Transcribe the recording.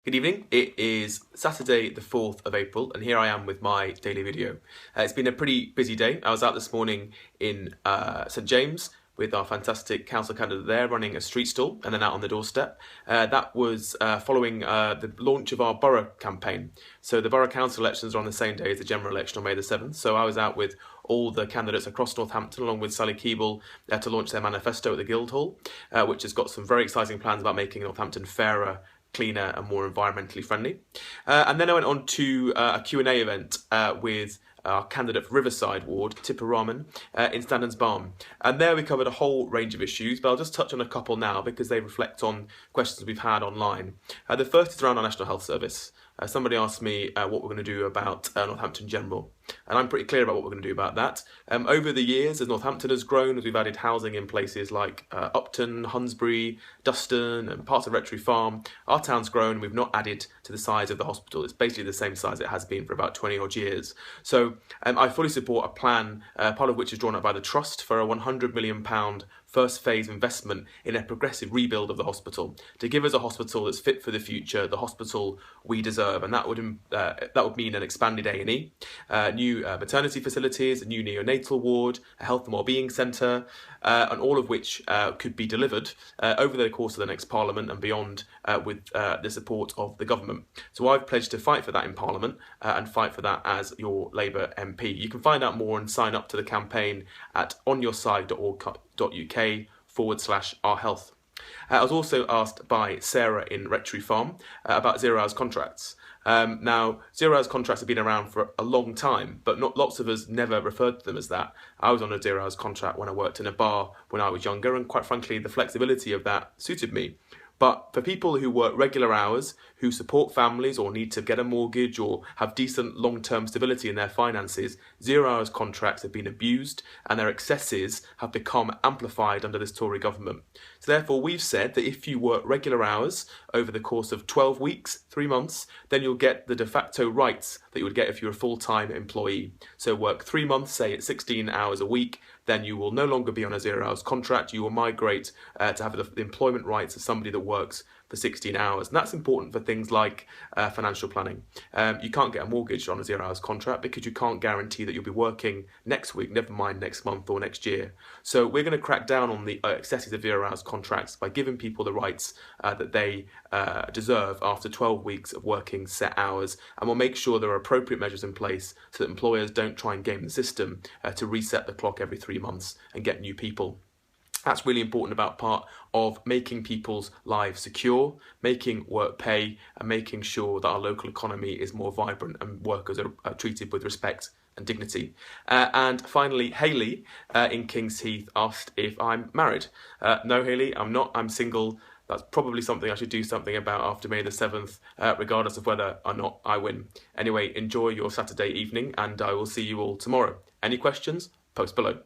Good evening, it is Saturday the 4th of April and here I am with my daily video. It's been a pretty busy day. I was out this morning in St James with our fantastic council candidate there running a street stall and then out on the doorstep. That was following the launch of our borough campaign. So the borough council elections are on the same day as the general election on May the 7th. So I was out with all the candidates across Northampton along with Sally Keeble to launch their manifesto at the Guildhall, which has got some very exciting plans about making Northampton fairer, cleaner and more environmentally friendly. And then I went on to a Q&A event with our candidate for Riverside Ward, Tipper Rahman, in Standens Barn. And there we covered a whole range of issues, but I'll just touch on a couple now because they reflect on questions we've had online. The first is around our National Health Service. Somebody asked me what we're going to do about Northampton General, and I'm pretty clear about what we're going to do about that. Over the years, as Northampton has grown, as we've added housing in places like Upton, Hunsbury, Duston and parts of Rectory Farm, our town's grown and we've not added to the size of the hospital. It's basically the same size it has been for about 20 odd years. So I fully support a plan, part of which is drawn up by the Trust, for a £100 million first phase investment in a progressive rebuild of the hospital to give us a hospital that's fit for the future, the hospital we deserve, and that would mean an expanded A&E, new maternity facilities, a new neonatal ward, a health and wellbeing centre, and all of which could be delivered over the course of the next Parliament and beyond with the support of the government. So I've pledged to fight for that in Parliament and fight for that as your Labour MP. You can find out more and sign up to the campaign at onyourside.org.uk/our health. I was also asked by Sarah in Rectory Farm about zero-hours contracts. Now, zero-hours contracts have been around for a long time, but not lots of us never referred to them as that. I was on a zero-hours contract when I worked in a bar when I was younger, and quite frankly, the flexibility of that suited me. But for people who work regular hours, who support families or need to get a mortgage or have decent long-term stability in their finances, zero-hours contracts have been abused and their excesses have become amplified under this Tory government. So therefore we've said that if you work regular hours over the course of 12 weeks, 3 months, then you'll get the de facto rights that you would get if you're a full-time employee. So work 3 months, say at 16 hours a week, then you will no longer be on a zero-hours contract. You will migrate to have the employment rights of somebody that works for 16 hours. And that's important for things like financial planning. You can't get a mortgage on a zero-hours contract because you can't guarantee that you'll be working next week, never mind next month or next year. So we're going to crack down on the excesses of zero-hours contracts by giving people the rights that they deserve after 12 weeks of working set hours, and we'll make sure there are appropriate measures in place so that employers don't try and game the system to reset the clock every 3 months and get new people. That's really important about part of making people's lives secure, making work pay, and making sure that our local economy is more vibrant and workers are treated with respect and dignity. And finally, Hayley in King's Heath asked if I'm married. No, Hayley, I'm not. I'm single. That's probably something I should do something about after May the 7th, regardless of whether or not I win. Anyway, enjoy your Saturday evening, and I will see you all tomorrow. Any questions? Post below.